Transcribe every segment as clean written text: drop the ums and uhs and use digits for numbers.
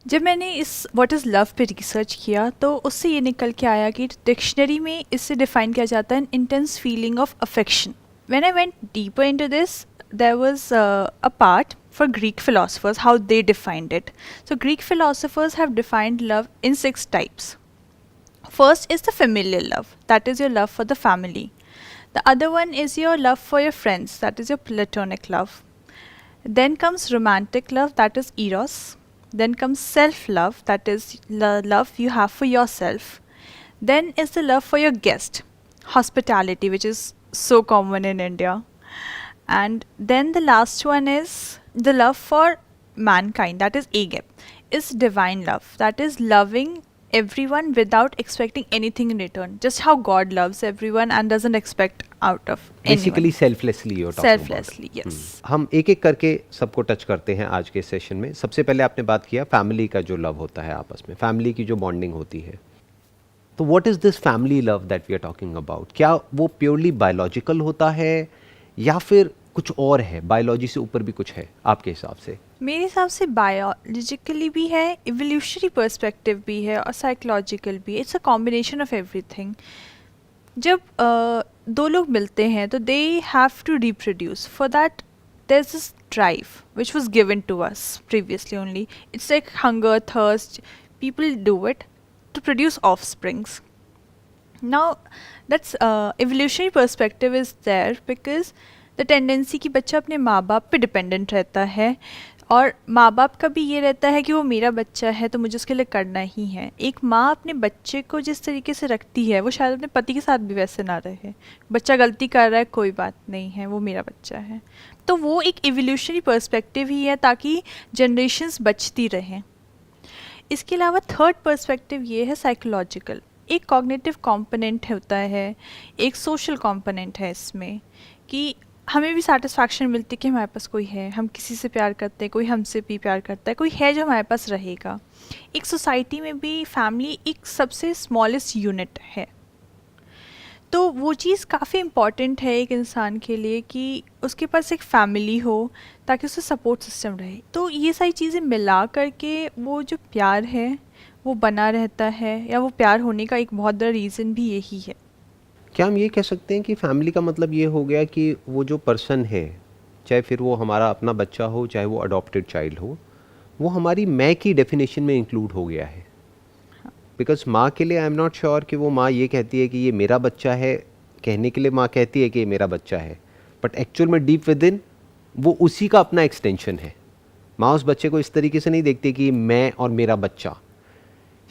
जब मैंने इस व्हाट इज़ लव पे रिसर्च किया तो उससे ये निकल के आया कि डिक्शनरी में इससे डिफाइन किया जाता है N intense feeling of affection. When I went deeper into this there was a part for Greek philosophers how they defined it. So Greek philosophers have defined love in 6 types. First is the familial love, that is your love for the family. The other one is your love for your friends, that is your platonic love. Then comes romantic love, that is eros. Then comes self-love, that is the love you have for yourself. Then is the love for your guest, hospitality, which is so common in India. And then the last one is the love for mankind, that is agape, is divine love, that is loving everyone without expecting anything in return, just how God loves everyone and doesn't expect out of basically anyone. Selflessly you're talking about. Selflessly, yes. हम एक एक करके सबको touch करते हैं आज के session में. सबसे पहले आपने बात किया फैमिली का जो लव होता है आपस में, फैमिली की जो बॉन्डिंग होती है. तो what is this family love that we are talking about? क्या वो प्योरली बायोलॉजिकल होता है या फिर कुछ और है, बायोलॉजी से ऊपर भी कुछ है आपके हिसाब से? मेरे हिसाब से बायोलॉजिकली भी है, इवोल्यूशनरी पर्सपेक्टिव भी है और साइकोलॉजिकल भी. It's a combination of everything. जब दो लोग मिलते हैं तो they have to reproduce. For that there is this drive which was given to us previously only. It's like hunger, thirst. People do it to produce offsprings. Now that's evolutionary perspective is there because the tendency कि बच्चा अपने माँ बाप पे dependent रहता है और माँ बाप का भी ये रहता है कि वो मेरा बच्चा है तो मुझे उसके लिए करना ही है. एक माँ अपने बच्चे को जिस तरीके से रखती है वो शायद अपने पति के साथ भी वैसे ना रहे. बच्चा गलती कर रहा है, कोई बात नहीं है, वो मेरा बच्चा है. तो वो एक इवोल्यूशनरी पर्सपेक्टिव ही है ताकि जनरेशन्स बचती रहें. इसके अलावा थर्ड पर्सपेक्टिव ये है साइकोलॉजिकल. एक कॉग्निटिव कॉम्पोनेंट होता है, एक सोशल कॉम्पोनेंट है इसमें कि हमें भी सेटिस्फैक्शन मिलती है कि हमारे पास कोई है, हम किसी से प्यार करते हैं, कोई हमसे भी प्यार करता है, कोई है जो हमारे पास रहेगा. एक सोसाइटी में भी फैमिली एक सबसे स्मॉलेस्ट यूनिट है. तो वो चीज़ काफ़ी इम्पॉर्टेंट है एक इंसान के लिए कि उसके पास एक फैमिली हो ताकि उसका सपोर्ट सिस्टम रहे. तो ये सारी चीज़ें मिला करके वो जो प्यार है वो बना रहता है, या वो प्यार होने का एक बहुत बड़ा रीज़न भी यही है. क्या हम ये कह सकते हैं कि फैमिली का मतलब ये हो गया कि वो जो पर्सन है, चाहे फिर वो हमारा अपना बच्चा हो चाहे वो अडॉप्टेड चाइल्ड हो, वो हमारी मैं की डेफिनेशन में इंक्लूड हो गया है? बिकॉज माँ के लिए आई एम नॉट श्योर कि वो माँ ये कहती है कि ये मेरा बच्चा है. कहने के लिए माँ कहती है कि ये मेरा बच्चा है, बट एक्चुअल में डीप विद इन वो उसी का अपना एक्सटेंशन है. माँ उस बच्चे को इस तरीके से नहीं देखती कि मैं और मेरा बच्चा.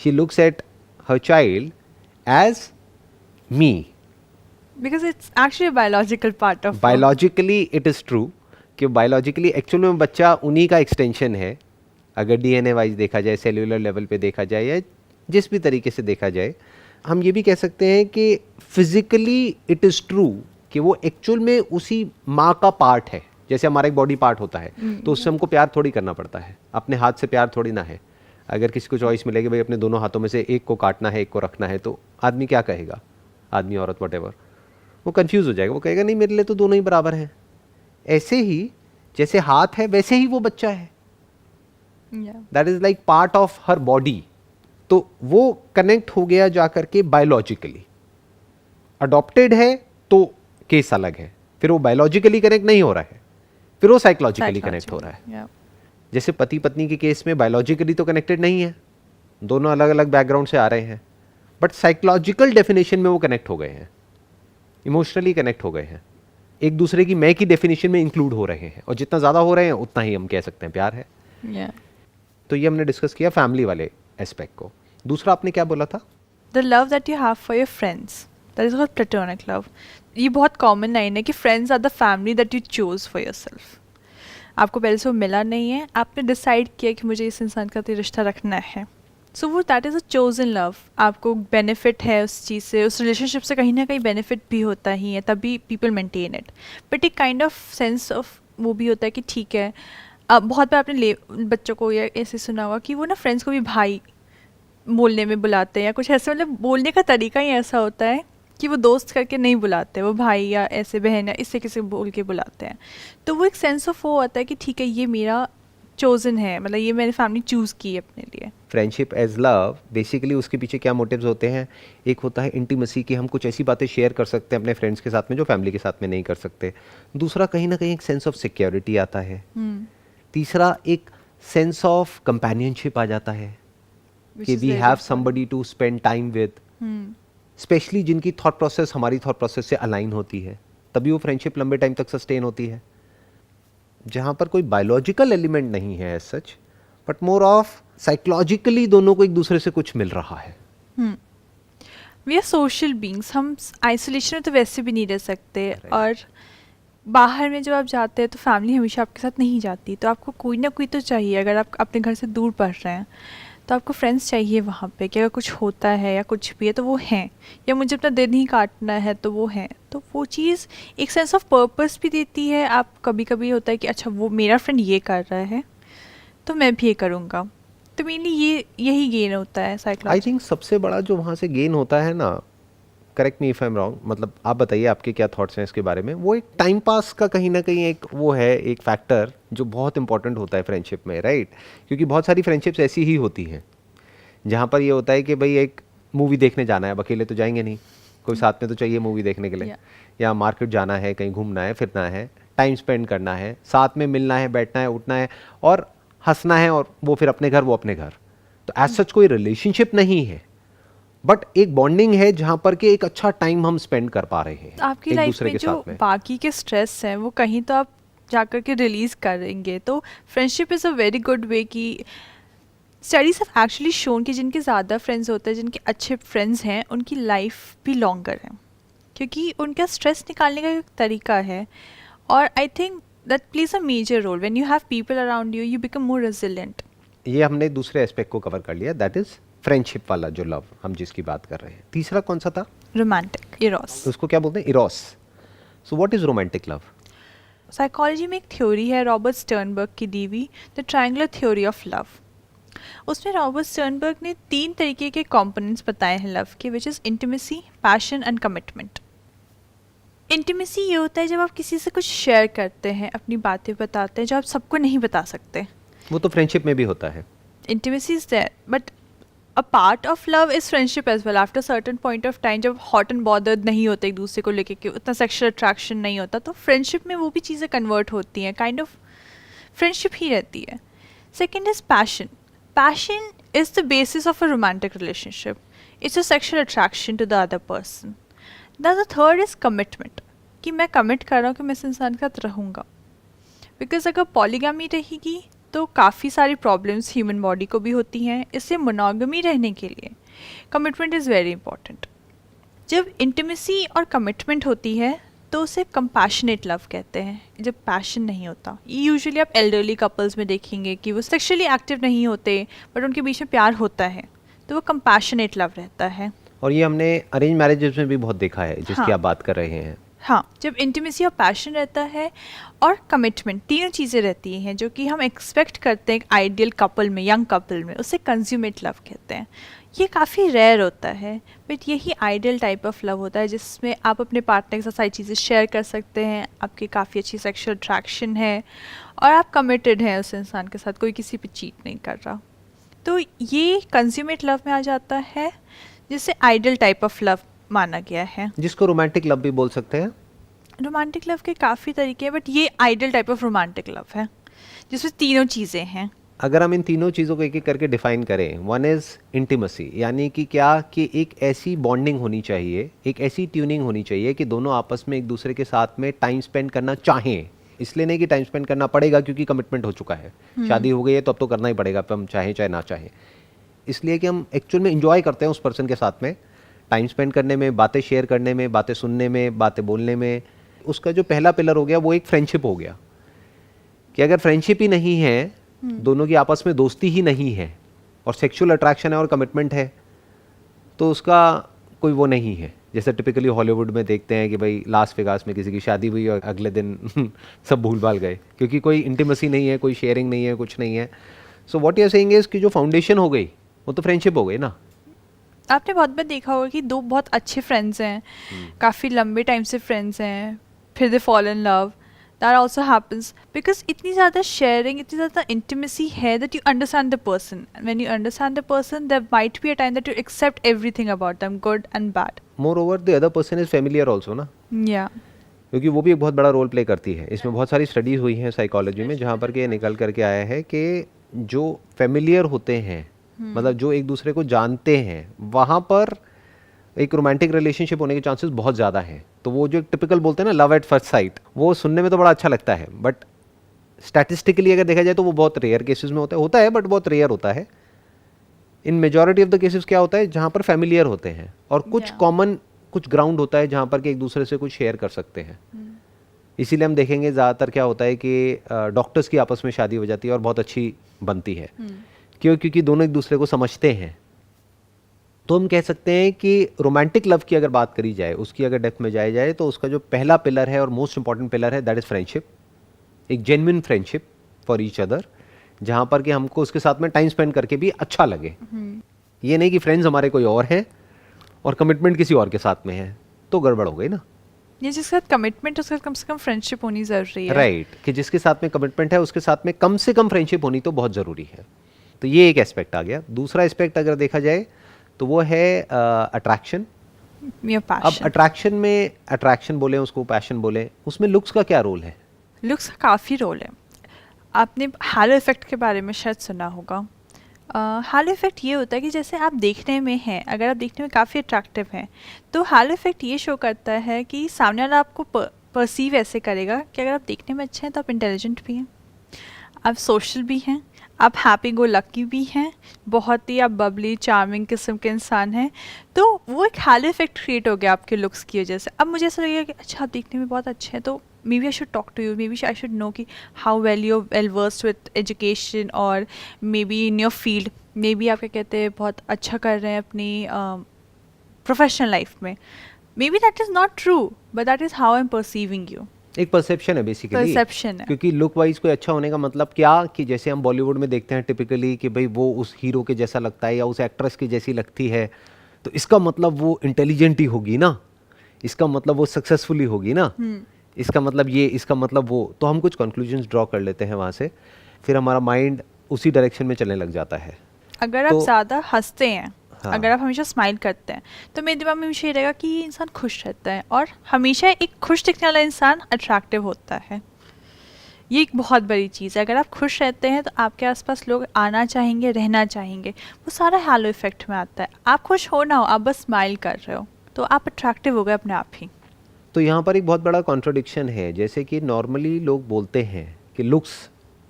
She looks at her child as me. Because it's actually a biological part of biologically it is true कि बायोलॉजिकली एक्चुअल में बच्चा उन्हीं का एक्सटेंशन है. अगर डीएनए वाइज देखा जाए, सेल्यूलर लेवल पे देखा जाए, या जिस भी तरीके से देखा जाए, हम ये भी कह सकते हैं कि फिजिकली इट इज़ ट्रू कि वो एक्चुअल में उसी माँ का पार्ट है. जैसे हमारा एक बॉडी पार्ट होता है तो उससे हमको प्यार थोड़ी करना पड़ता है, अपने हाथ से प्यार थोड़ी ना है. अगर किसी को चॉइस मिलेगी भाई अपने दोनों हाथों में से एक को काटना है, एक को रखना है, तो आदमी क्या कहेगा? आदमी, औरत, वट वो कंफ्यूज हो जाएगा. वो कहेगा नहीं, मेरे लिए तो दोनों ही बराबर हैं. ऐसे ही जैसे हाथ है वैसे ही वो बच्चा है. That is like part of her body. तो वो कनेक्ट हो गया जा करके बायोलॉजिकली. अडॉप्टेड है तो केस अलग है, फिर वो बायोलॉजिकली कनेक्ट नहीं हो रहा है, फिर वो साइकोलॉजिकली कनेक्ट हो रहा है. जैसे पति पत्नी के केस में बायोलॉजिकली तो कनेक्टेड नहीं है, दोनों अलग अलग बैकग्राउंड से आ रहे हैं, बट साइकोलॉजिकल डेफिनेशन में वो कनेक्ट हो गए हैं, इमोशनली कनेक्ट हो गए हैं, एक दूसरे की मैं की डेफिनेशन में इंक्लूड हो रहे हैं. और जितना ज़्यादा हो रहे हैं उतना ही हम कह सकते हैं प्यार है. तो ये हमने डिस्कस किया फैमिली वाले एस्पेक्ट को. दूसरा आपने क्या बोला था? The love that you have for your friends, that is called platonic love. ये बहुत कॉमन लाइन है कि friends are the family that you choose for yourself. आपको पहले से वो मिला नहीं है, आपने डिसाइड किया कि मुझे इस इंसान का रिश्ता रखना है. सो वो that is a chosen love. आपको बेनिफिट है उस चीज़ से, उस रिलेशनशिप से कहीं ना कहीं बेनिफिट भी होता ही है, तभी पीपल मेंटेन इट. बट एक काइंड ऑफ सेंस ऑफ वो भी होता है कि ठीक है. अब बहुत बार आपने बच्चों को या ऐसे सुना होगा कि वो ना फ्रेंड्स को भी भाई बोलने में बुलाते हैं या कुछ ऐसे, मतलब बोलने का तरीका ही ऐसा होता है कि वो दोस्त करके नहीं बुलाते, वो भाई या ऐसे बहन या इससे किसी बोल के बुलाते हैं. तो वो एक सेंस ऑफ वो आता है कि ठीक है ये मेरा चोजन है, मतलब ये मैंने फैमिली चूज की है अपने लिए। फ्रेंडशिप एज लव, बेसिकली उसके पीछे क्या मोटिव्स होते हैं? एक होता है इंटीमेसी, कि हम कुछ ऐसी बातें शेयर कर सकते हैं अपने फ्रेंड्स के साथ में जो फैमिली के साथ में नहीं कर सकते। दूसरा, कहीं ना कहीं एक सेंस ऑफ सिक्योरिटी आता है। तीसरा, एक सेंस ऑफ कंपेनियनशिप आ जाता है कि we have somebody to spend time with, specially जिनकी थॉट प्रोसेस हमारी थॉट प्रोसेस से अलाइन होती है, तभी वो फ्रेंडशिप लंबे टाइम तक सस्टेन होती है। जहाँ पर कोई बायोलॉजिकल एलिमेंट नहीं है as such, but more of psychologically दोनों को एक दूसरे से कुछ मिल रहा है। वी आर सोशल बींग्स, हम आइसोलेशन में तो वैसे भी नहीं रह सकते। और बाहर में जब आप जाते हैं तो फैमिली हमेशा आपके साथ नहीं जाती, तो आपको कोई ना कोई तो चाहिए। अगर आप अपने घर से दूर पढ़ रहे हैं तो आपको फ्रेंड्स चाहिए वहाँ पे, कि अगर कुछ होता है या कुछ भी है तो वो हैं, या मुझे अपना दिन ही काटना है तो वो हैं। तो वो चीज़ एक सेंस ऑफ पर्पस भी देती है। आप कभी कभी होता है कि अच्छा वो मेरा फ्रेंड ये कर रहा है तो मैं भी ये करूँगा, तो मेनली यही गेन होता है साइकोलॉजी। आई थिंक सबसे बड़ा जो वहाँ से गेन होता है ना, correct me if I am wrong, मतलब आप बताइए आपके क्या थॉट्स हैं इसके बारे में, वो एक टाइम पास का कहीं ना कहीं एक वो है, एक फैक्टर जो बहुत इंपॉर्टेंट होता है फ्रेंडशिप में, राइट? क्योंकि बहुत सारी फ्रेंडशिप्स ऐसी ही होती हैं जहाँ पर ये होता है कि भाई एक मूवी देखने जाना है, अब अकेले तो जाएंगे नहीं, कोई साथ में तो चाहिए मूवी देखने के लिए, या मार्केट जाना है, कहीं घूमना है, फिरना है, टाइम स्पेंड करना है, साथ में मिलना है, बैठना है, उठना है और हंसना है, और वो फिर अपने घर, वो अपने घर। तो एज सच कोई रिलेशनशिप नहीं है, बट एक बॉन्डिंग है जहां पर के एक अच्छा टाइम हम स्पेंड कर पा रहे हैं आपकी लाइफ में जो बाकी के स्ट्रेस हैं वो कहीं तो आप जाकर के रिलीज करेंगे। तो friendship is a very good way की स्टडीज हैव एक्चुअली शोन कि जिनके ज़्यादा फ्रेंड्स होते हैं, जिनके अच्छे फ्रेंड्स हैं, उनकी लाइफ भी लॉन्गर है, क्योंकि उनका स्ट्रेस निकालने का एक तरीका है। और I think that plays a major role. When you have people around you, you become more resilient. ये हमने दूसरे एस्पेक्ट को कवर कर लिया, दैट इज फ्रेंडशिप वाला जो लव हम जिसकी बात कर रहे हैं। तीसरा कौन सा था? Romantic, Eros. उसको क्या बोलते हैं? Eros. So what is romantic love? Psychology में एक थ्योरी है रॉबर्ट स्टर्नबर्ग की दी हुई, the triangular theory of love. उसमें रॉबर्ट स्टर्नबर्ग ने 3 तरीके के कंपोनेंट्स बताए हैं लव के, which is intimacy, passion and commitment. Intimacy ये होता है जब आप किसी से कुछ शेयर करते हैं, अपनी बातें बताते हैं जो आप सबको नहीं बता सकते। वो तो फ्रेंडशिप में भी होता है। Intimacy is there, but a part of love is friendship as well. After certain point of time जब हॉट एंड बॉदर्ड नहीं होते एक दूसरे को लेके, कि उतना सेक्सुअल अट्रैक्शन नहीं होता, तो फ्रेंडशिप में वो भी चीज़ें कन्वर्ट होती हैं, काइंड ऑफ फ्रेंडशिप ही रहती है। Second is passion. Passion is the basis of a romantic relationship. It's a sexual attraction to the other person. The third is commitment, कि मैं कमिट कर रहा हूँ कि मैं इस इंसान के साथ रहूँगा। बिकॉज अगर पॉलीगैमी रहेगी तो काफ़ी सारी प्रॉब्लम्स ह्यूमन बॉडी को भी होती हैं, इससे मोनोगमी रहने के लिए कमिटमेंट इज़ वेरी इंपॉर्टेंट। जब इंटीमेसी और कमिटमेंट होती है तो उसे कंपैशनेट लव कहते हैं, जब पैशन नहीं होता। यूजुअली आप एल्डरली कपल्स में देखेंगे कि वो सेक्सुअली एक्टिव नहीं होते, बट उनके बीच में प्यार होता है, तो वो कंपैशनेट लव रहता है। और ये हमने अरेंज मैरिजेस में भी बहुत देखा है, जिसकी आप बात कर रहे हैं। हाँ, जब इंटीमेसी और पैशन रहता है और कमिटमेंट, तीनों चीज़ें रहती हैं जो कि हम एक्सपेक्ट करते हैं एक आइडियल कपल में, यंग कपल में, उसे कंज्यूमेट लव कहते हैं। ये काफ़ी रेयर होता है, बट यही आइडियल टाइप ऑफ लव होता है जिसमें आप अपने पार्टनर के साथ सारी चीज़ें शेयर कर सकते हैं, आपकी काफ़ी अच्छी सेक्सुअल अट्रैक्शन है और आप कमिटेड हैं उस इंसान के साथ, कोई किसी पे चीट नहीं कर रहा। तो ये कंज्यूमेट लव में आ जाता है, जिसे आइडियल टाइप ऑफ लव माना गया है, जिसको रोमांटिक लव भी बोल सकते हैं। रोमांटिक लव के काफ़ी तरीके हैं, बट ये ideal type of romantic love है जिसमें तीनों चीज़ें हैं। अगर हम इन तीनों चीज़ों को एक एक करके डिफाइन करें, वन इज़ इंटीमेसी, यानी कि क्या कि एक ऐसी बॉन्डिंग होनी चाहिए, एक ऐसी ट्यूनिंग होनी चाहिए कि दोनों आपस में एक दूसरे के साथ में टाइम स्पेंड करना चाहें। इसलिए नहीं कि टाइम स्पेंड करना पड़ेगा क्योंकि कमिटमेंट हो चुका है, शादी हो गई है तो अब तो करना ही पड़ेगा, अब हम चाहें चाहे ना चाहें। इसलिए कि हम एक्चुअल में इंजॉय करते हैं उस पर्सन के साथ में टाइम स्पेंड करने में, बातें शेयर करने में, बातें सुनने में, बातें बोलने में। उसका जो पहला पिलर हो गया वो एक फ्रेंडशिप हो गया, कि अगर फ्रेंडशिप ही नहीं है, दोनों की आपस में दोस्ती ही नहीं है और सेक्सुअल अट्रैक्शन है और कमिटमेंट है, तो उसका कोई वो नहीं है। जैसे टिपिकली हॉलीवुड में देखते हैं कि भाई लास वेगास में किसी की शादी हुई और अगले दिन सब भूल भाल गए, क्योंकि कोई इंटीमेसी नहीं है, कोई शेयरिंग नहीं है, कुछ नहीं है। So what you are saying is कि जो फाउंडेशन हो गई वो तो फ्रेंडशिप हो गई ना। आपने बहुत बार देखा होगा कि दो बहुत अच्छे फ्रेंड्स हैं, काफ़ी लंबे टाइम से फ्रेंड्स हैं, फिर they fall in love, That also happens because इतनी ज़्यादा sharing, इतनी ज़्यादा intimacy है that you understand the person. And when you understand the person, there might be a time that you accept everything about them, good and bad. Moreover, the other person is familiar also ना, Yeah. क्योंकि वो भी एक बहुत बड़ा role play करती है. इसमें बहुत सारी स्टडीज़ हुई हैं साइकोलॉजी में जहाँ पर कि ये निकल करके आया है कि जो फेमिलियर होते हैं, मतलब जो एक दूसरे को जानते हैं, वहाँ पर एक रोमांटिक रिलेशनशिप होने के चांसेस बहुत ज़्यादा हैं. तो वो जो टिपिकल बोलते हैं ना लव एट फर्स्ट साइट, वो सुनने में तो बड़ा अच्छा लगता है, बट स्टैटिस्टिकली अगर देखा जाए तो वो बहुत रेयर केसेस में होता है बट बहुत रेयर होता है. इन मेजॉरिटी ऑफ द केसेस क्या होता है जहाँ पर फैमिलियर होते हैं और कुछ कॉमन कुछ ग्राउंड होता है जहाँ पर कि एक दूसरे से कुछ शेयर कर सकते हैं. इसीलिए हम देखेंगे ज़्यादातर क्या होता है कि डॉक्टर्स की आपस में शादी हो जाती है और बहुत अच्छी बनती है. क्यों? क्योंकि दोनों एक दूसरे को समझते हैं. तो हम कह सकते हैं कि रोमांटिक लव की अगर बात करी जाए, उसकी अगर डेप्थ में जाया जाए, तो उसका जो पहला पिलर है और मोस्ट इंपॉर्टेंट पिलर है दैट इज़ फ्रेंडशिप. एक genuine friendship for each other, जहाँ पर कि हमको उसके साथ में टाइम स्पेंड करके भी अच्छा लगे. ये नहीं कि फ्रेंड्स हमारे कोई और हैं और कमिटमेंट किसी और के साथ में है, तो गड़बड़ हो गई ना. ये जिसके साथ कमिटमेंट उसके साथ कम से कम फ्रेंडशिप होनी ज़रूरी है. राइट, कि जिसके साथ में कमिटमेंट है उसके साथ में कम से कम फ्रेंडशिप होनी तो बहुत ज़रूरी है. तो ये एक एस्पेक्ट आ गया. दूसरा एस्पेक्ट अगर देखा जाए तो वो है अट्रैक्शन. Your अब passion. अट्रैक्शन में अट्रैक्शन बोले उसको पैशन बोले, उसमें लुक्स का क्या रोल है? लुक्स का काफ़ी रोल है. आपने हैलो इफ़ेक्ट के बारे में शायद सुना होगा. हैलो इफ़ेक्ट ये होता है कि जैसे आप देखने में हैं, अगर आप देखने में काफ़ी अट्रैक्टिव हैं, तो हैलो इफ़ेक्ट ये शो करता है कि सामने वाला आपको परसीव ऐसे करेगा कि अगर आप देखने में अच्छे हैं तो आप इंटेलिजेंट भी हैं, आप सोशल भी हैं, आप हैप्पी गो लकी भी हैं, बहुत ही आप बबली चार्मिंग किस्म के इंसान हैं. तो वो एक हैलो इफ़ेक्ट क्रिएट हो गया आपके लुक्स की वजह से. अब मुझे ऐसा लगेगा कि अच्छा आप देखने में बहुत अच्छे हैं, तो maybe I should talk to you, maybe I should know कि how well you're well versed with education or maybe in your field, maybe आप क्या कहते हैं बहुत अच्छा कर रहे हैं अपनी प्रोफेशनल लाइफ में. maybe that is not true but that is how I'm perceiving you. एक परसेप्शन है बेसिकली. परसेप्शन है. क्योंकि लुक वाइज कोई अच्छा होने का मतलब क्या, कि जैसे हम बॉलीवुड में देखते हैं टिपिकली कि भाई वो उस हीरो के जैसा लगता है या उस एक्ट्रेस की जैसी लगती है, तो इसका मतलब वो इंटेलिजेंट ही होगी ना, इसका मतलब वो सक्सेसफुल ही होगी ना, इसका मतलब ये, इसका मतलब वो. तो हम कुछ कंक्लूजन्स ड्रॉ कर लेते हैं वहाँ से, फिर हमारा माइंड उसी डायरेक्शन में चलने लग जाता है. अगर आप ज़्यादा हंसते हैं, हाँ. अगर आप हमेशा स्माइल करते हैं, तो मेरे दिमाग में हमेशा ये रहेगा कि ये इंसान खुश रहता है, और हमेशा एक खुश दिखने वाला इंसान अट्रैक्टिव होता है. ये एक बहुत बड़ी चीज़ है. अगर आप खुश रहते हैं तो आपके आसपास लोग आना चाहेंगे, रहना चाहेंगे. वो सारा हैलो इफेक्ट में आता है. आप खुश हो ना हो, आप बस स्माइल कर रहे हो, तो आप अट्रैक्टिव हो गए अपने आप ही. तो यहाँ पर एक बहुत बड़ा कॉन्ट्रडिक्शन है. जैसे कि नॉर्मली लोग बोलते हैं कि लुक्स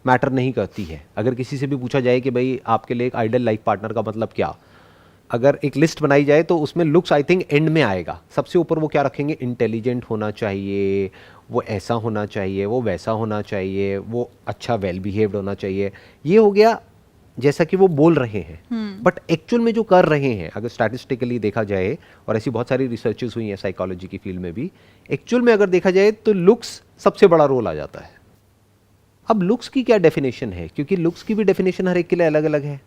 मैटर नहीं करती है. अगर किसी से भी पूछा जाए कि भाई आपके लिए एक आइडल लाइफ पार्टनर का मतलब क्या, अगर एक लिस्ट बनाई जाए तो उसमें लुक्स आई थिंक एंड में आएगा. सबसे ऊपर वो क्या रखेंगे, इंटेलिजेंट होना चाहिए, वो ऐसा होना चाहिए, वो वैसा होना चाहिए, वो अच्छा वेल बिहेव्ड होना चाहिए. ये हो गया जैसा कि वो बोल रहे हैं, बट एक्चुअल में जो कर रहे हैं, अगर स्टैटिस्टिकली देखा जाए, और ऐसी बहुत सारी रिसर्चेस हुई हैं साइकोलॉजी की फील्ड में भी, एक्चुअल में अगर देखा जाए तो लुक्स सबसे बड़ा रोल आ जाता है. अब लुक्स की क्या डेफिनेशन है, क्योंकि लुक्स की भी डेफिनेशन हर एक के लिए अलग अलग है.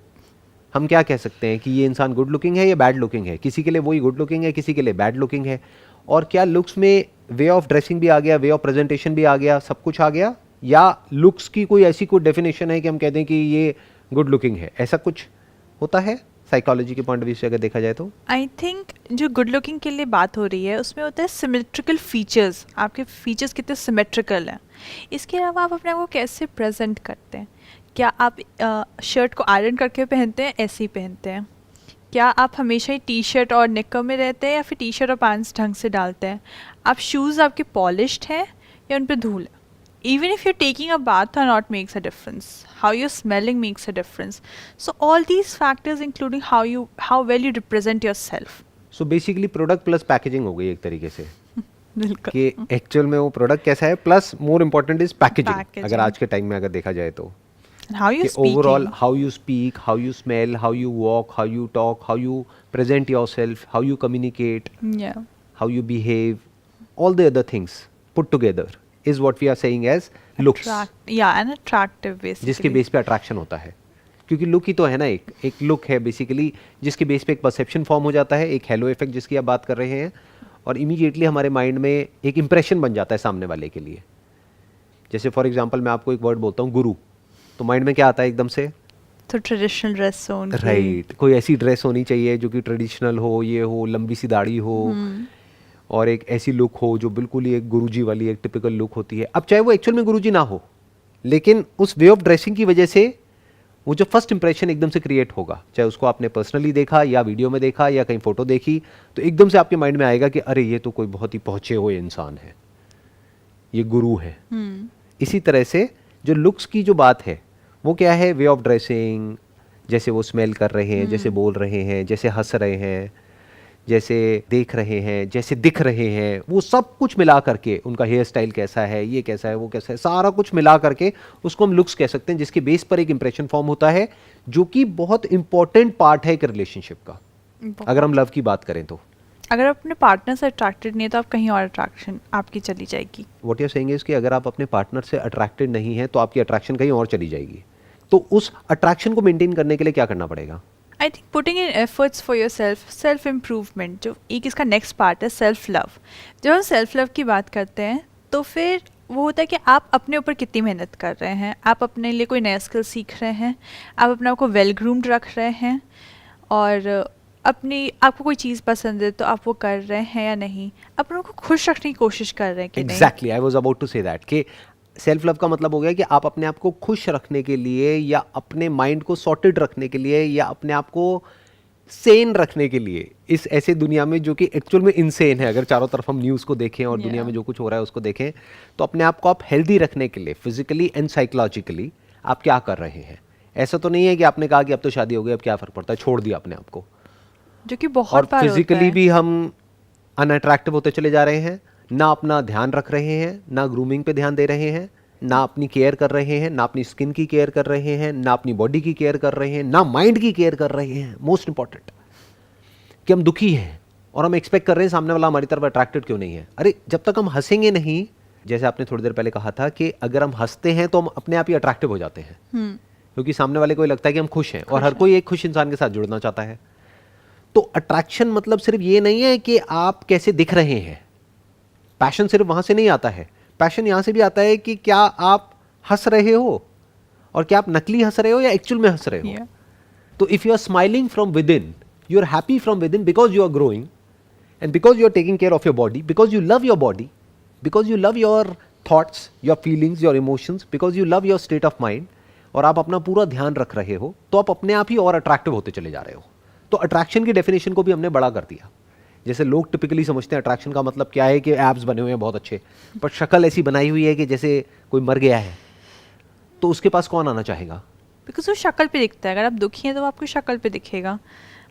हम क्या कह सकते हैं कि ये इंसान गुड लुकिंग है या बैड लुकिंग है. किसी के लिए वही गुड लुकिंग है, किसी के लिए बैड लुकिंग है. और क्या लुक्स में वे ऑफ ड्रेसिंग भी आ गया, वे ऑफ प्रेजेंटेशन भी आ गया, सब कुछ आ गया, या लुक्स की कोई ऐसी कोई डेफिनेशन है कि हम कहते हैं कि ये गुड लुकिंग है, ऐसा कुछ होता है साइकोलॉजी के पॉइंट ऑफ व्यू से अगर देखा जाए तो? आई थिंक जो गुड लुकिंग के लिए बात हो रही है उसमें होता है सिमेट्रिकल फीचर्स. आपके फीचर्स कितने सिमेट्रिकल हैं. इसके अलावा आप अपने आप को कैसे प्रेजेंट करते हैं. क्या आप शर्ट को आयरन करके पहनते हैं, ऐसे ही पहनते हैं? क्या आप हमेशा ही टी शर्ट और निक्कर में रहते हैं, या फिर टी शर्ट और पैंट्स ढंग से डालते हैं? आप शूज़ आपके पॉलिश्ड हैं या उन पर धूल है? Even if you're taking a bath or not makes a difference. How you're smelling makes a difference. So all these factors including how well you represent yourself. So basically product plus packaging हो गई एक तरीके से. बिल्कुल. कि actual में वो product कैसा है, plus more important is packaging. अगर आज के टाइम में अगर देखा जाए तो And how you speaking. Overall how you speak, how you smell, how you walk, how you talk, how you present yourself, how you communicate, Yeah. how you behave, all the other things put together is what we are saying as looks. Yeah, and attractive basically. जिसके base पे attraction होता है. क्योंकि look ही तो है ना, एक look है बेसिकली जिसके बेस पे एक परसेप्शन फॉर्म हो जाता है, एक हेलो इफेक्ट जिसकी आप बात कर रहे हैं, और इमीडिएटली हमारे माइंड में एक इंप्रेशन बन जाता है सामने वाले के लिए. जैसे फॉर एग्जांपल मैं आपको एक वर्ड बोलता हूँ गुरु, तो माइंड में क्या आता है एकदम से? तो ट्रेडिशनल ड्रेस हो उनकी। राइट, कोई ऐसी ड्रेस होनी चाहिए जो कि ट्रेडिशनल हो, ये हो, लंबी सी दाढ़ी हो और एक ऐसी लुक हो जो बिल्कुल ही एक गुरुजी वाली एक टिपिकल लुक होती है। अब चाहे वो एक्चुअल में गुरुजी ना हो, लेकिन उस वे ऑफ ड्रेसिंग की वजह से वो जो फर्स्ट इंप्रेशन एकदम से क्रिएट होगा, चाहे उसको आपने पर्सनली देखा या वीडियो में देखा या कहीं फोटो देखी, तो एकदम से आपके माइंड में आएगा कि अरे ये तो कोई बहुत ही पहुंचे हुए इंसान है, ये गुरु है। इसी तरह से जो लुक्स की जो बात है वो क्या है? वे ऑफ ड्रेसिंग, जैसे वो स्मेल कर रहे हैं, जैसे बोल रहे हैं, जैसे हंस रहे हैं, जैसे देख रहे हैं, जैसे दिख रहे हैं, वो सब कुछ मिला करके, उनका हेयर स्टाइल कैसा है, ये कैसा है, वो कैसा है, सारा कुछ मिला करके उसको हम लुक्स कह सकते हैं, जिसके बेस पर एक इंप्रेशन फॉर्म होता है, जो कि बहुत इंपॉर्टेंट पार्ट है एक रिलेशनशिप का, अगर हम लव की बात करें तो। अगर आप अपने पार्टनर से अट्रैक्टेड नहीं है तो आप कहीं और अट्रैक्शन आपकी चली जाएगी। What you are saying is कि अगर आप अपने पार्टनर से अट्रैक्टेड नहीं है तो आपकी अट्रैक्शन कहीं और चली जाएगी। तो उस अट्रैक्शन को मेंटेन करने के लिए क्या करना पड़ेगा? I think putting in efforts for your self improvement, जो एक इसका नेक्स्ट पार्ट है सेल्फ लव। जब हम सेल्फ लव की बात करते हैं तो फिर वो होता है कि आप अपने ऊपर कितनी मेहनत कर रहे हैं, आप अपने लिए कोई नया स्किल सीख रहे हैं, आप अपने आप को वेल ग्रूम्ड रख रहे हैं, और आपको कोई चीज़ पसंद है तो आप वो कर रहे हैं या नहीं, अपनों को खुश रखने की कोशिश कर रहे हैं कि नहीं। Exactly, I was about to say that कि सेल्फ लव का मतलब हो गया कि आप अपने आप को खुश रखने के लिए या अपने माइंड को सॉर्टेड रखने के लिए या अपने आप को सेन रखने के लिए इस ऐसे दुनिया में जो कि एक्चुअल में इनसेन है, अगर चारों तरफ हम न्यूज़ को देखें और दुनिया में जो कुछ हो रहा है उसको देखें, तो अपने आप को आप हेल्दी रखने के लिए फिजिकली एंड साइकोलॉजिकली आप क्या कर रहे हैं। ऐसा तो नहीं है कि आपने कहा कि अब तो शादी हो गई, अब क्या फ़र्क पड़ता है, छोड़ दिया अपने आप को, जो कि बहुत और बार होता फिजिकली है। भी हम अनअट्रैक्टिव होते चले जा रहे हैं, ना अपना ध्यान रख रहे हैं, ना ग्रूमिंग पे ध्यान दे रहे हैं, ना अपनी केयर कर रहे हैं, ना अपनी स्किन की केयर कर रहे हैं, ना अपनी बॉडी की केयर कर रहे हैं, ना माइंड की केयर कर रहे हैं। मोस्ट इंपॉर्टेंट कि हम दुखी हैं और हम एक्सपेक्ट कर रहे हैं सामने वाला हमारी तरफ अट्रैक्टेड क्यों नहीं है। अरे जब तक हम हंसेंगे नहीं, जैसे आपने थोड़ी देर पहले कहा था कि अगर हम हंसते हैं तो हम अपने आप ही अट्रैक्टिव हो जाते हैं, क्योंकि सामने वाले को लगता है कि हम खुश हैं, और हर कोई एक खुश इंसान के साथ जुड़ना चाहता है। तो अट्रैक्शन मतलब सिर्फ ये नहीं है कि आप कैसे दिख रहे हैं, पैशन सिर्फ वहां से नहीं आता है, पैशन यहां से भी आता है कि क्या आप हंस रहे हो और क्या आप नकली हंस रहे हो या एक्चुअल में हंस रहे हो। तो if you are smiling from within, you are happy from within, because you are growing and because you are taking care of your body, because you love your body, because you love your thoughts, your feelings, your emotions, because you love your state of mind, और आप अपना पूरा ध्यान रख रहे हो, तो आप अपने आप ही और अट्रैक्टिव होते चले जा रहे हो। तो अट्रैक्शन की डेफिनेशन को भी हमने बड़ा कर दिया। जैसे लोग टिपिकली समझते हैं अट्रैक्शन का मतलब क्या है कि एब्स बने हुए हैं बहुत अच्छे, पर शक्ल ऐसी बनाई हुई है कि जैसे कोई मर गया है, तो उसके पास कौन आना चाहेगा? बिकॉज वो शक्ल पे दिखता है। अगर आप दुखी हैं तो वो आपकी शक्ल पे दिखेगा,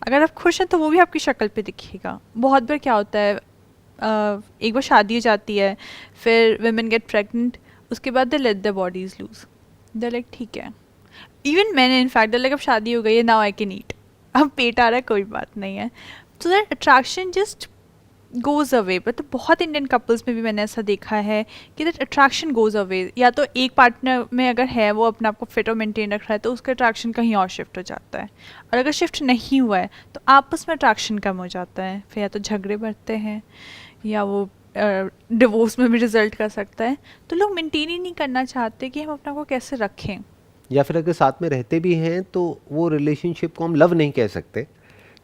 अगर आप खुश हैं तो वो भी आपकी शक्ल पे दिखेगा। बहुत बार क्या होता है, एक बार शादी हो जाती है, फिर वुमेन गेट प्रेग्नेंट, उसके बाद they let their bodies loose, they like ठीक है, इवन मैंने इनफैक्ट लाइक अब शादी हो गई है, नाउ आई कैन ईट, अब पेट आ रहा है, कोई बात नहीं है। So that attraction just goes away. मतलब बहुत इंडियन कपल्स में भी मैंने ऐसा देखा है कि दैट अट्रैक्शन गोज़ अवे। या तो एक पार्टनर में अगर है वो अपने आप को फिट और मेंटेन रख रहा है तो उसका अट्रैक्शन कहीं और शिफ्ट हो जाता है, और अगर शिफ्ट नहीं हुआ है तो आपस में अट्रैक्शन कम हो जाता है, फिर या तो झगड़े बढ़ते हैं या वो डिवोर्स में भी रिजल्ट कर सकता है। तो लोग मेंटेन ही नहीं करना चाहते कि हम अपने आप को कैसे रखें, या फिर अगर साथ में रहते भी हैं तो वो रिलेशनशिप को हम लव नहीं कह सकते,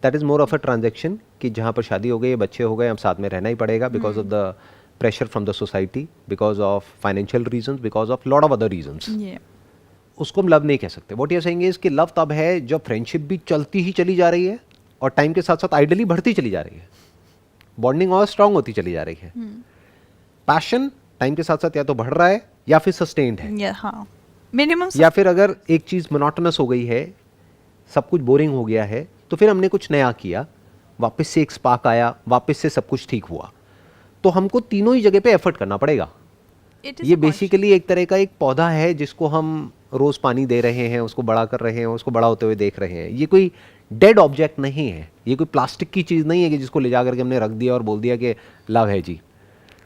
that is more of a transaction, कि जहाँ पर शादी हो गई, बच्चे हो गए, अब साथ में रहना ही पड़ेगा because of the pressure from the society, because of financial reasons, because of lot of other reasons. उसको हम लव नहीं कह सकते। What you are saying is कि लव तब है जब फ्रेंडशिप भी चलती ही चली जा रही है और टाइम के साथ साथ आइडियली बढ़ती चली जा रही है, बॉन्डिंग और स्ट्रांग होती चली जा रही है। पैशन टाइम के साथ साथ या तो बढ़ रहा है या फिर सस्टेन्ड है, हाँ मिनिमम। या फिर अगर एक चीज़ मोनोटोनस हो गई है, सब कुछ बोरिंग हो गया है, तो फिर हमने कुछ नया किया, वापस से एक स्पार्क आया, वापस से सब कुछ ठीक हुआ। तो हमको तीनों ही जगह पे एफर्ट करना पड़ेगा। ये बेसिकली एक तरह का एक पौधा है जिसको हम रोज़ पानी दे रहे हैं, उसको बड़ा कर रहे हैं, उसको बड़ा होते हुए देख रहे हैं। ये कोई डेड ऑब्जेक्ट नहीं है, ये कोई प्लास्टिक की चीज़ नहीं है कि जिसको ले जा करके हमने रख दिया और बोल दिया कि लव है जी।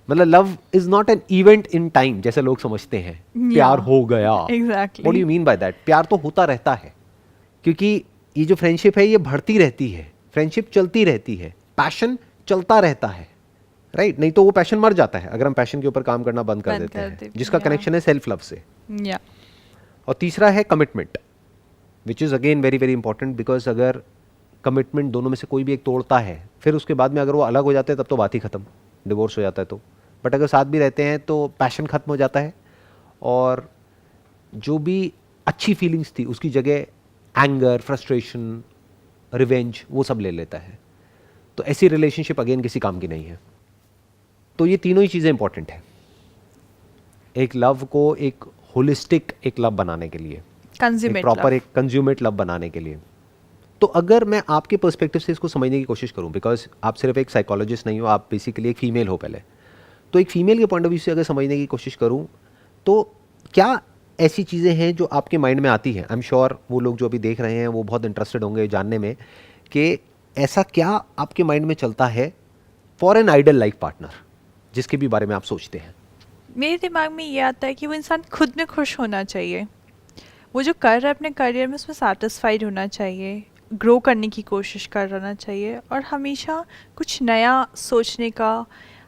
मतलब love is not an event in time जैसे लोग समझते हैं, प्यार हो गया। Exactly. What do you mean by that? प्यार तो होता रहता है, क्योंकि ये जो फ्रेंडशिप है ये बढ़ती रहती है, फ्रेंडशिप चलती रहती है, पैशन चलता रहता है, राइट नहीं तो वो पैशन मर जाता है अगर हम पैशन के ऊपर काम करना बंद कर बंद देते कर हैं, देते जिसका हैं, कनेक्शन है सेल्फ लव से। या और तीसरा है commitment, which is again very very important, because अगर कमिटमेंट दोनों में से कोई भी एक तोड़ता है, फिर उसके बाद में अगर वो अलग हो जाते हैं तब तो बात ही खत्म, डिवोर्स हो जाता है तो। बट अगर साथ भी रहते हैं तो पैशन खत्म हो जाता है, और जो भी अच्छी फीलिंग्स थी उसकी जगह एंगर, फ्रस्ट्रेशन, रिवेंज वो सब ले लेता है। तो ऐसी रिलेशनशिप अगेन किसी काम की नहीं है। तो ये तीनों ही चीज़ें इंपॉर्टेंट है एक लव को एक होलिस्टिक एक लव बनाने के लिए, एक कंज्यूमेट प्रॉपर एक कंज्यूमेट लव बनाने के लिए। तो अगर मैं आपके पर्सपेक्टिव से इसको समझने की कोशिश करूं, बिकॉज आप सिर्फ एक साइकोलॉजिस्ट नहीं हो, आप बेसिकली एक फीमेल हो पहले, तो एक फीमेल के पॉइंट ऑफ व्यू से अगर समझने की कोशिश करूं तो क्या ऐसी चीज़ें हैं जो आपके माइंड में आती हैं? आई एम श्योर वो लोग जो अभी देख रहे हैं वो बहुत इंटरेस्टेड होंगे जानने में कि ऐसा क्या आपके माइंड में चलता है for an ideal life partner जिसके भी बारे में आप सोचते हैं। मेरे दिमाग में ये आता है कि वो इंसान खुद में खुश होना चाहिए, वो जो कर रहा है अपने करियर में उसमें सेटिस्फाइड होना चाहिए, ग्रो करने की कोशिश करना चाहिए, और हमेशा कुछ नया सोचने का,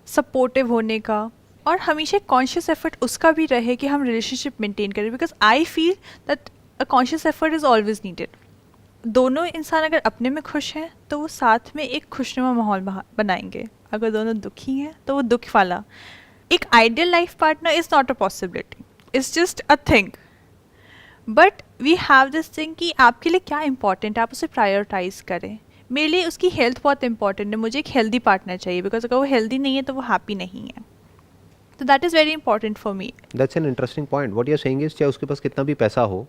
सपोर्टिव होने का, और हमेशा कॉन्शियस एफर्ट उसका भी रहे कि हम रिलेशनशिप मेंटेन करें, because I feel that a conscious effort is always needed. दोनों इंसान अगर अपने में खुश हैं तो वो साथ में एक खुशनुमा माहौल बनाएंगे, अगर दोनों दुखी हैं तो वो दुख वाला। एक ideal life partner is not a possibility, it's just a thing, but we have this thing कि आपके लिए क्या इंपॉर्टेंट है, आप उसे प्रायोरिटाइज करें। मेरे लिए उसकी हेल्थ बहुत इंपॉर्टेंट है, मुझे एक हेल्दी पार्टनर चाहिए, बिकॉज अगर वो हेल्दी नहीं है तो वो हैप्पी नहीं है। तो that is very important for me. That's an interesting point. What you are saying is चाहे उसके पास कितना भी पैसा हो,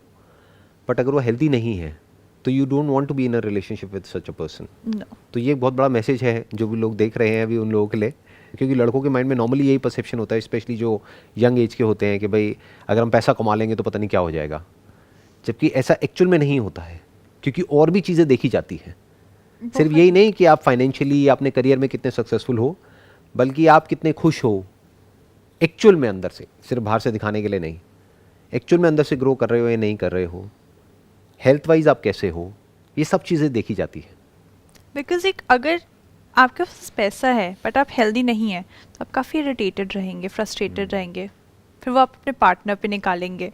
बट अगर वो हेल्दी नहीं है तो you don't want to be in a relationship with such a person. No, तो ये एक बहुत बड़ा मैसेज है जो भी लोग देख रहे हैं अभी उन लोगों के लिए, क्योंकि लड़कों के माइंड में नॉर्मली यही परसेप्शन होता है, स्पेशली जो यंग एज के होते हैं, कि भाई अगर हम पैसा कमा लेंगे तो पता नहीं क्या हो जाएगा, जबकि ऐसा एक्चुअल में नहीं होता है, क्योंकि और भी चीज़ें देखी जाती हैं। सिर्फ यही नहीं कि आप फाइनेंशियली या अपने करियर में कितने सक्सेसफुल हो, बल्कि आप कितने खुश हो एक्चुअल में अंदर से, सिर्फ बाहर से दिखाने के लिए नहीं। एक्चुअल में अंदर से ग्रो कर रहे हो या नहीं कर रहे हो, हेल्थ वाइज आप कैसे हो, ये सब चीज़ें देखी जाती है। बिकॉज एक अगर आपके पास पैसा है बट आप हेल्दी नहीं हैं तो आप काफ़ी इरिटेटेड रहेंगे, फ्रस्ट्रेटेड रहेंगे, फिर वो आप अपने पार्टनर पे निकालेंगे।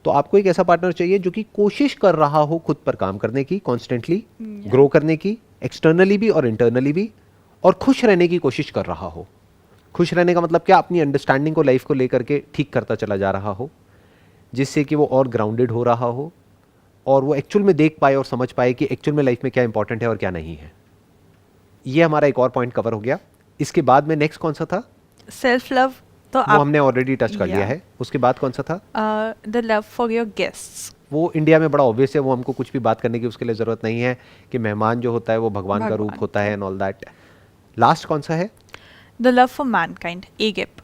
तो आपको एक ऐसा पार्टनर चाहिए जो कि कोशिश कर रहा हो खुद पर काम करने की, कॉन्स्टेंटली ग्रो करने की, एक्सटर्नली भी और इंटरनली भी, और खुश रहने की कोशिश कर रहा हो। खुश रहने का मतलब क्या? अपनी अंडरस्टैंडिंग को लाइफ को लेकर के ठीक करता चला जा रहा हो, जिससे कि वो और ग्राउंडेड हो रहा हो, और वो एक्चुअल में देख पाए और समझ पाए कि एक्चुअल में लाइफ में क्या इंपॉर्टेंट है और क्या नहीं है। ये हमारा एक और पॉइंट कवर हो गया। इसके बाद में नेक्स्ट कौन सा था? सेल्फ लव, तो वो हमने ऑलरेडी टच कर लिया Yeah. है। उसके बाद कौन सा था? The love for your guests. वो इंडिया में बड़ा ऑब्वियस है, वो हमको कुछ भी बात करने की उसके लिए ज़रूरत नहीं है कि मेहमान जो होता है वो भगवान का रूप होता है एंड ऑल दैट। लास्ट कौन सा है? द लव फॉर मैनकाइंड, एगेप,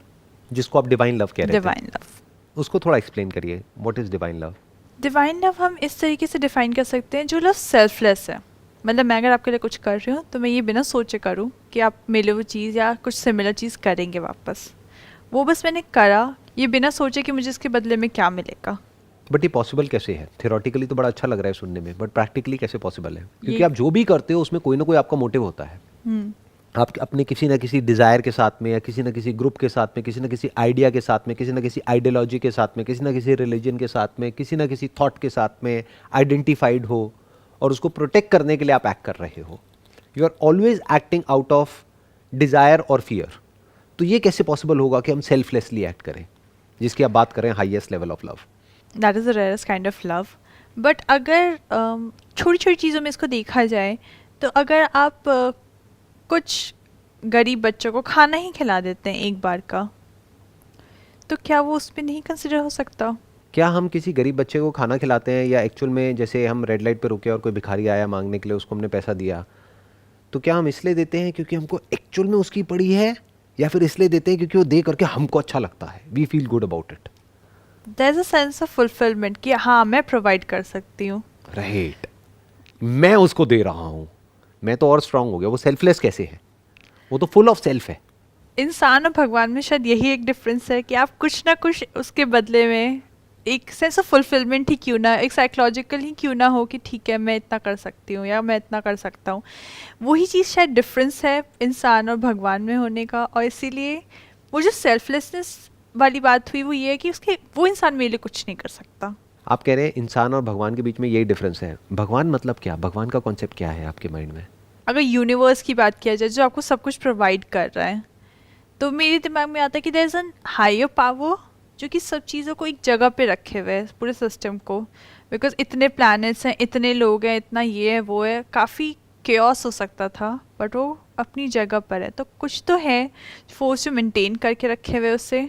जिसको आप डिवाइन लव कह रहे थे। Divine love. उसको थोड़ा एक्सप्लेन करिए, what is divine love? Divine love हम इस तरीके से डिफाइन कर सकते हैं, जो लव सेल्फलेस है। मतलब मैं अगर आपके लिए कुछ कर रही हूँ तो मैं ये बिना सोचे करूँ कि आप मेरे लिए वो चीज़ या कुछ सिमिलर चीज़ करेंगे वापस। वो बस मैंने करा, ये बिना सोचे कि मुझे इसके बदले में क्या मिलेगा। बट ये पॉसिबल कैसे है? थियोरेटिकली तो बड़ा अच्छा लग रहा है सुनने में, बट प्रैक्टिकली कैसे पॉसिबल है? क्योंकि ये- आप जो भी करते हो उसमें कोई ना कोई आपका मोटिव होता है। आप अपने किसी ना किसी डिज़ायर के साथ में, या किसी ना किसी ग्रुप के साथ में, किसी ना किसी आइडिया के साथ में, किसी ना किसी आइडियोलॉजी के साथ में, किसी ना किसी रिलीजन के साथ में, किसी ना किसी थॉट के साथ में आइडेंटिफाइड हो, और उसको प्रोटेक्ट करने के लिए आप एक्ट कर रहे हो। You are always acting out of desire और फियर। तो ये कैसे पॉसिबल होगा कि हम सेल्फलेसली एक्ट करें, जिसकी आप बात करें highest level of love? That is the rarest kind of love. But अगर छोटी छोटी चीज़ों में इसको देखा जाए तो अगर आप कुछ गरीब बच्चों को खाना ही खिला देते हैं एक बार का, तो क्या वो उस पर नहीं कंसिडर हो सकता? क्या हम किसी गरीब बच्चे को खाना खिलाते हैं, या एक्चुअल में जैसे हम रेड लाइट पे रुके और कोई भिखारी आया मांगने के लिए, उसको हमने पैसा दिया, तो क्या हम इसलिए देते हैं क्योंकि हमको एक्चुअल में उसकी पड़ी है, या फिर इसलिए देते हैं क्योंकि वो दे करके हमको अच्छा लगता है, we feel good about it? There is a sense of fulfilment कि हाँ मैं प्रोवाइड कर सकती हूँ। राइट, मैं उसको दे रहा हूँ, मैं तो और स्ट्रांग हो गया। वो सेल्फलेस कैसे है? वो तो फुल ऑफ सेल्फ है। इंसान और भगवान में शायद यही एक डिफरेंस है कि आप कुछ ना कुछ उसके बदले में एक सेंस ऑफ फुलफिलमेंट ही क्यों ना, एक साइकोलॉजिकल ही क्यों ना हो कि ठीक है मैं इतना कर सकती हूँ या मैं इतना कर सकता हूँ, वही चीज़ शायद डिफरेंस है इंसान और भगवान में होने का। और इसीलिए वो जो सेल्फलेसनेस वाली बात हुई वो ये है कि उसके वो इंसान मेरे लिए कुछ नहीं कर सकता। आप कह रहे हैं इंसान और भगवान के बीच में यही डिफरेंस है। भगवान मतलब क्या, भगवान का कॉन्सेप्ट क्या है आपके माइंड में? अगर यूनिवर्स की बात किया जाए जो आपको सब कुछ प्रोवाइड कर रहा है, तो मेरे दिमाग में आता है कि there is an higher power जो कि सब चीज़ों को एक जगह पे रखे हुए है, पूरे सिस्टम को। बिकॉज इतने प्लैनेट्स हैं, इतने लोग हैं, इतना ये है वो है, काफ़ी केओस हो सकता था, बट वो अपनी जगह पर है। तो कुछ तो है फोर्स जो मेंटेन करके रखे हुए उसे।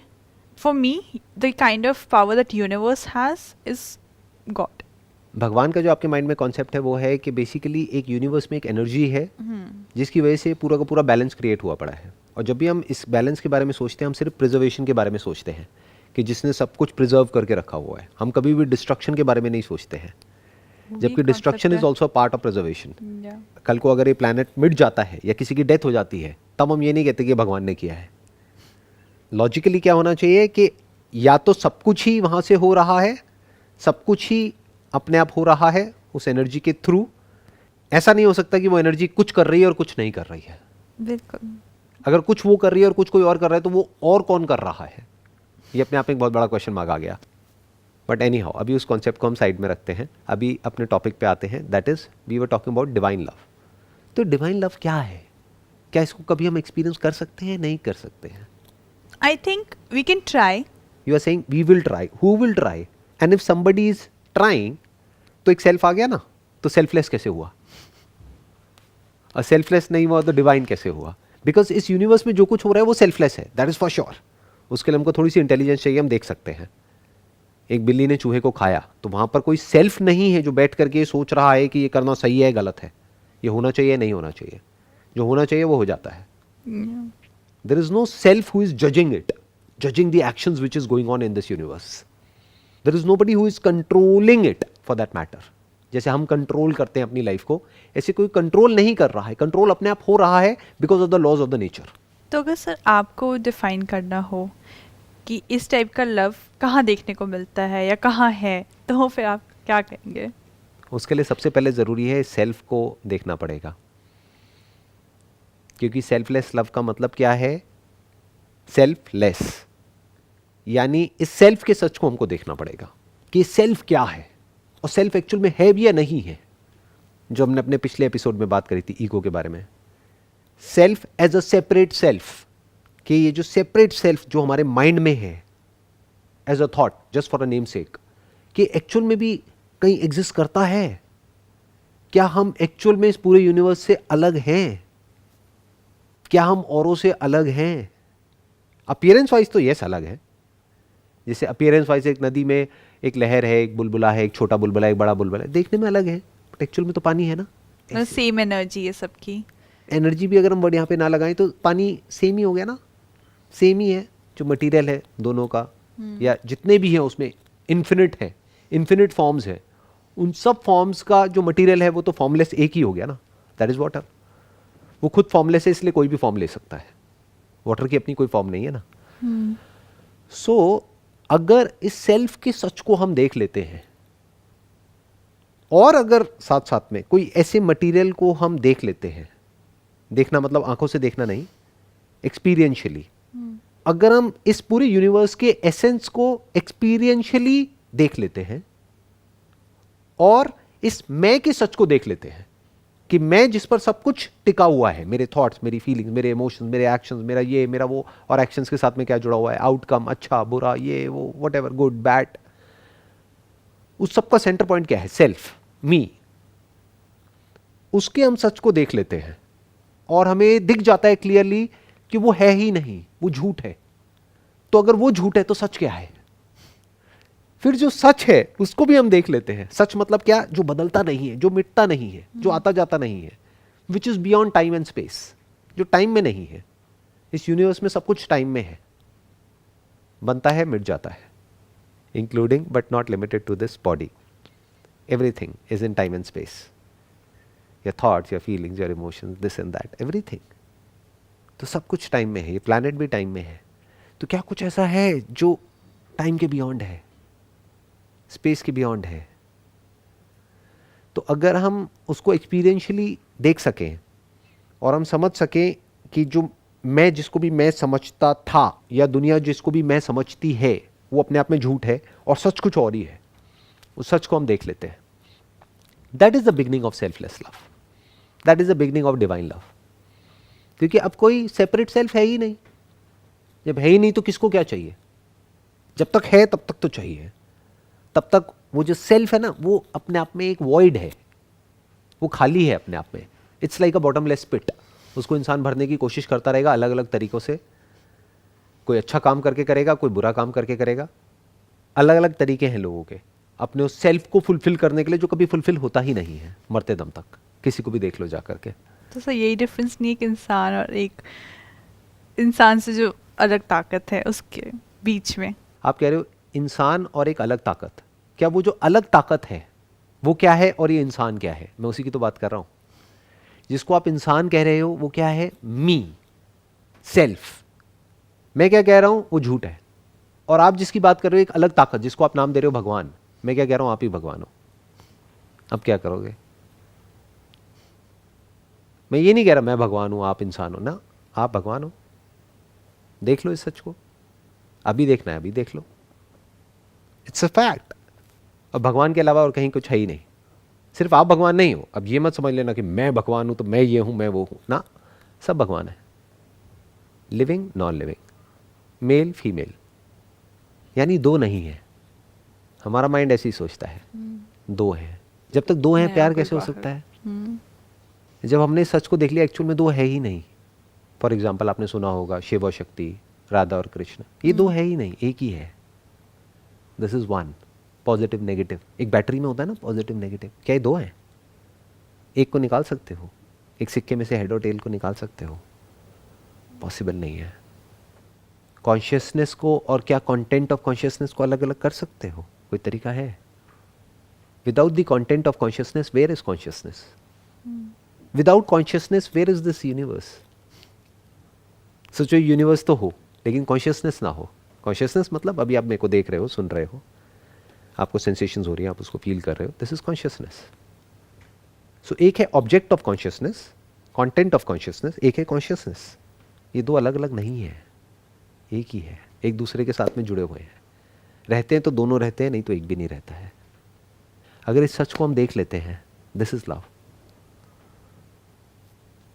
For me the kind of power that universe has is God. भगवान का जो आपके माइंड में कॉन्सेप्ट है वो है कि बेसिकली एक यूनिवर्स में एक एनर्जी है जिसकी वजह से पूरा का पूरा बैलेंस क्रिएट हुआ पड़ा है। और जब भी हम इस बैलेंस के बारे में सोचते हैं हम सिर्फ प्रिजर्वेशन के बारे में सोचते हैं कि जिसने सब कुछ प्रिजर्व करके रखा हुआ है। हम कभी भी डिस्ट्रक्शन के बारे में नहीं सोचते हैं, जबकि destruction is also part of preservation. कल को अगर ये प्लैनेट मिट जाता है या किसी की डेथ हो जाती है तब हम ये नहीं कहते कि भगवान ने किया है। लॉजिकली क्या होना चाहिए कि या तो सब कुछ ही वहाँ से हो रहा है, सब कुछ ही अपने आप हो रहा है उस एनर्जी के थ्रू। ऐसा नहीं हो सकता कि वो एनर्जी कुछ कर रही है और कुछ नहीं कर रही है। बिल्कुल। अगर कुछ वो कर रही है और कुछ कोई और कर रहा है तो वो और कौन कर रहा है? ये अपने आप में एक बहुत बड़ा क्वेश्चन मार्क आ गया। बट एनी हाउ, अभी उस कॉन्सेप्ट को हम साइड में रखते हैं, अभी अपने टॉपिक पे आते हैं, that is we were talking about divine love. तो डिवाइन लव क्या है? क्या इसको कभी हम एक्सपीरियंस कर सकते हैं, नहीं कर सकते हैं? I think we can try. You are saying we will try, who will try? And if somebody is trying तो एक सेल्फ आ गया ना, तो सेल्फलेस कैसे हुआ? और सेल्फलेस नहीं हुआ तो डिवाइन कैसे हुआ? बिकॉज इस यूनिवर्स में जो कुछ हो रहा है वो सेल्फलेस है, दैट इज फॉर श्योर। उसके लिए हमको थोड़ी सी इंटेलिजेंस चाहिए, हम देख सकते हैं। एक बिल्ली ने चूहे को खाया तो वहां पर कोई सेल्फ नहीं है जो बैठ करके सोच रहा है कि ये करना सही है गलत है, ये होना चाहिए नहीं होना चाहिए। जो होना चाहिए वो हो जाता है। There is no self who is judging it, judging the actions which is going on in this universe. There is nobody who is controlling it for that matter. जैसे हम कंट्रोल करते हैं अपनी लाइफ को, ऐसे कोई कंट्रोल नहीं कर रहा है। कंट्रोल अपने आप हो रहा है because of the laws of the nature. तो अगर सर आपको डिफाइन करना हो कि इस टाइप का लव कहाँ देखने को मिलता है या कहाँ है, तो फिर आप क्या कहेंगे? उसके लिए सबसे पहले ज़रूरी है सेल्फ को देखना पड़ेगा। क्योंकि सेल्फलेस लव का मतलब क्या है? सेल्फलेस, यानी इस सेल्फ के सच को हमको देखना पड़ेगा कि सेल्फ क्या है और सेल्फ एक्चुअल में है भी या नहीं है। जो हमने अपने पिछले एपिसोड में बात करी थी ईगो के बारे में, self as a separate self, कि ये जो सेपरेट सेल्फ जो हमारे माइंड में है as a thought just for a name sake, कि एक्चुअल में भी कहीं एग्जिस्ट करता है? क्या हम एक्चुअल में इस पूरे यूनिवर्स से अलग हैं? क्या हम औरों से अलग हैं? अपीयरेंस वाइज तो यस अलग है। जैसे अपीयरेंस वाइज एक नदी में एक लहर है, एक बुलबुला है, एक छोटा बुलबुला, एक बड़ा बुलबुला है, देखने में अलग है, बट एक्चुअल में तो पानी है ना। सेम एनर्जी है सबकी। एनर्जी भी अगर हम वर्ड यहाँ पे ना लगाएं तो पानी सेम ही हो गया ना, सेम ही है। जो मटेरियल है दोनों का या जितने भी हैं उसमें इन्फिनिट है, इन्फिनिट फॉर्म्स है। उन सब फॉर्म्स का जो मटेरियल है वो तो फॉर्मलेस एक ही हो गया ना, दैट इज वाटर। वो खुद फॉर्मलेस है इसलिए कोई भी फॉर्म ले सकता है। वाटर की अपनी कोई फॉर्म नहीं है ना। सो अगर इस सेल्फ के सच को हम देख लेते हैं और अगर साथ साथ में कोई ऐसे मटेरियल को हम देख लेते हैं, देखना मतलब आंखों से देखना नहीं, एक्सपीरियंशियली, अगर हम इस पूरे यूनिवर्स के एसेंस को एक्सपीरियंशियली देख लेते हैं और इस मैं के सच को देख लेते हैं कि मैं जिस पर सब कुछ टिका हुआ है, मेरे थॉट्स, मेरी फीलिंग्स, मेरे इमोशंस, मेरे एक्शंस, मेरा ये मेरा वो, और एक्शंस के साथ में क्या जुड़ा हुआ है, आउटकम, अच्छा बुरा, ये वो, व्हाटएवर, गुड बैड, उस सब का सेंटर पॉइंट क्या है? सेल्फ, मी। उसके हम सच को देख लेते हैं और हमें दिख जाता है क्लियरली कि वो है ही नहीं, वो झूठ है। तो अगर वो झूठ है तो सच क्या है? फिर जो सच है उसको भी हम देख लेते हैं। सच मतलब क्या? जो बदलता नहीं है, जो मिटता नहीं है, जो आता जाता नहीं है, which is beyond time and space, जो टाइम में नहीं है। इस यूनिवर्स में सब कुछ टाइम में है, बनता है, मिट जाता है, including but not limited to this body. Everything is in time and space, your thoughts, your feelings, your emotions, this and that, everything. तो सब कुछ टाइम में है, ये प्लैनेट भी टाइम में है। तो क्या कुछ ऐसा है जो टाइम के बियॉन्ड है? स्पेस के बियॉन्ड है। तो अगर हम उसको एक्सपीरियंशियली देख सकें और हम समझ सकें कि जो मैं जिसको भी मैं समझता था या दुनिया जिसको भी मैं समझती है वो अपने आप में झूठ है और सच कुछ और ही है, उस सच को हम देख लेते हैं। That is the beginning of selfless love, that is the beginning of divine love. क्योंकि अब कोई सेपरेट सेल्फ है ही नहीं। जब है ही नहीं तो किसको क्या चाहिए? जब तक है तब तक तो चाहिए, तब तक वो जो सेल्फ है ना वो अपने आप में एक वॉइड है, वो खाली है अपने आप में। इट्स लाइक अ बॉटमलेस पिट। उसको इंसान भरने की कोशिश करता रहेगा अलग अलग तरीकों से। कोई अच्छा काम करके करेगा, कोई बुरा काम करके करेगा। अलग अलग तरीके हैं लोगों के अपने उस सेल्फ को फुलफिल करने के लिए, जो कभी फुलफिल होता ही नहीं है मरते दम तक। किसी को भी देख लो जा करके। तो सर यही डिफरेंस नहीं, एक इंसान और एक इंसान से जो अलग ताकत है उसके बीच में? आप कह रहे हो इंसान और एक अलग ताकत, क्या वो जो अलग ताकत है वो क्या है और ये इंसान क्या है? मैं उसी की तो बात कर रहा हूं। जिसको आप इंसान कह रहे हो वो क्या है? मी, सेल्फ। मैं क्या कह रहा हूं वो झूठ है। और आप जिसकी बात कर रहे हो एक अलग ताकत, जिसको आप नाम दे रहे हो भगवान, मैं क्या कह रहा हूं? आप ही भगवान हो। अब क्या करोगे? मैं ये नहीं कह रहा मैं भगवान हूं आप इंसान हो ना, आप भगवान हो। देख लो इस सच को, अभी देखना है अभी देख लो, इट्स अ फैक्ट। और भगवान के अलावा और कहीं कुछ है ही नहीं। सिर्फ आप भगवान नहीं हो। अब ये मत समझ लेना कि मैं भगवान हूं तो मैं ये हूं मैं वो हूं ना, सब भगवान है। Living non living, male female, यानी दो नहीं है। हमारा माइंड ऐसे ही सोचता है दो है। जब तक दो हैं प्यार कैसे हो सकता है? जब हमने सच को देख लिया एक्चुअल में दो है ही नहीं। फॉर एग्जाम्पल आपने सुना होगा शिव और शक्ति, राधा और कृष्ण, ये दो है ही नहीं, एक ही है। This is one, positive negative. एक बैटरी में होता है ना पॉजिटिव नेगेटिव, क्या ये दो हैं? एक को निकाल सकते हो? एक सिक्के में से हेड और टेल को निकाल सकते हो? पॉसिबल नहीं है। कॉन्शियसनेस को और क्या कंटेंट ऑफ कॉन्शियसनेस को अलग अलग कर सकते हो? कोई तरीका है? Without the content of consciousness where is consciousness? Without consciousness where is this universe? सोचो यूनिवर्स तो हो लेकिन कॉन्शियसनेस ना हो। कॉन्शियसनेस मतलब अभी आप मेरे को देख रहे हो, सुन रहे हो, आपको सेंसेशंस हो रही हैं, आप उसको फील कर रहे हो, दिस इज कॉन्शियसनेस। सो एक है object of consciousness, content of consciousness, एक है कॉन्शियसनेस। ये दो अलग अलग नहीं है, एक ही है, एक दूसरे के साथ में जुड़े हुए हैं। रहते हैं तो दोनों रहते हैं, नहीं तो एक भी नहीं रहता है। अगर इस सच को हम देख लेते हैं, दिस इज लव।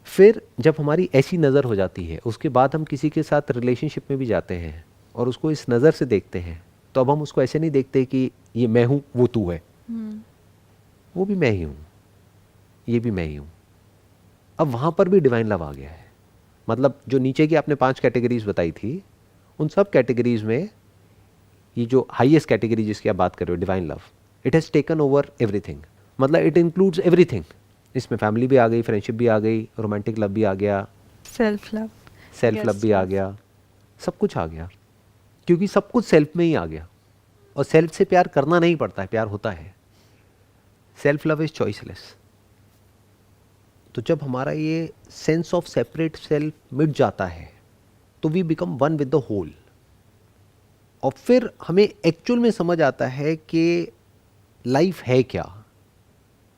फिर जब हमारी ऐसी नज़र हो जाती है, उसके बाद हम किसी के साथ रिलेशनशिप में भी जाते हैं और उसको इस नज़र से देखते हैं, तो अब हम उसको ऐसे नहीं देखते कि ये मैं हूँ वो तू है। वो भी मैं ही हूँ, ये भी मैं ही हूँ। अब वहाँ पर भी डिवाइन लव आ गया है। मतलब जो नीचे की आपने 5 कैटेगरीज बताई थी, उन सब कैटेगरीज में ये जो हाईएस्ट कैटेगरी जिसकी आप बात कर रहे हो, divine love, it has taken over everything. मतलब इट इंक्लूड्स एवरीथिंग। इसमें फैमिली भी आ गई, फ्रेंडशिप भी आ गई, रोमांटिक लव भी आ गया, सेल्फ लव भी आ गया, सब कुछ आ गया। क्योंकि सब कुछ सेल्फ में ही आ गया। और सेल्फ से प्यार करना नहीं पड़ता है, प्यार होता है। Self love is choiceless. तो जब हमारा ये सेंस ऑफ सेपरेट सेल्फ मिट जाता है तो we become one with the whole. और फिर हमें एक्चुअल में समझ आता है कि लाइफ है क्या,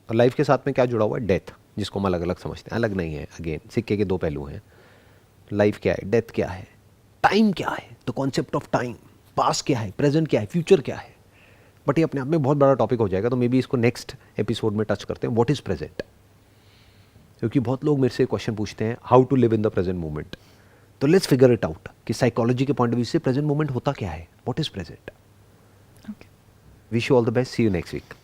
और लाइफ के साथ में क्या जुड़ा हुआ है? डेथ, जिसको हम अलग अलग समझते हैं। अलग नहीं है, अगेन सिक्के के दो पहलू हैं। लाइफ क्या है, डेथ क्या है, टाइम क्या है, the concept of time, past क्या है, प्रेजेंट क्या है, फ्यूचर क्या है। बट ये अपने आप में बहुत बड़ा टॉपिक हो जाएगा, तो मे बी इसको नेक्स्ट एपिसोड में टच करते हैं, व्हाट इज प्रेजेंट। क्योंकि बहुत लोग मेरे से क्वेश्चन पूछते हैं how to live in the present moment. तो लेट्स फिगर इट आउट कि साइकोलॉजी के पॉइंट ऑफ व्यू से प्रेजेंट मोमेंट होता क्या है, what is present. Wish you all the best, see you next week.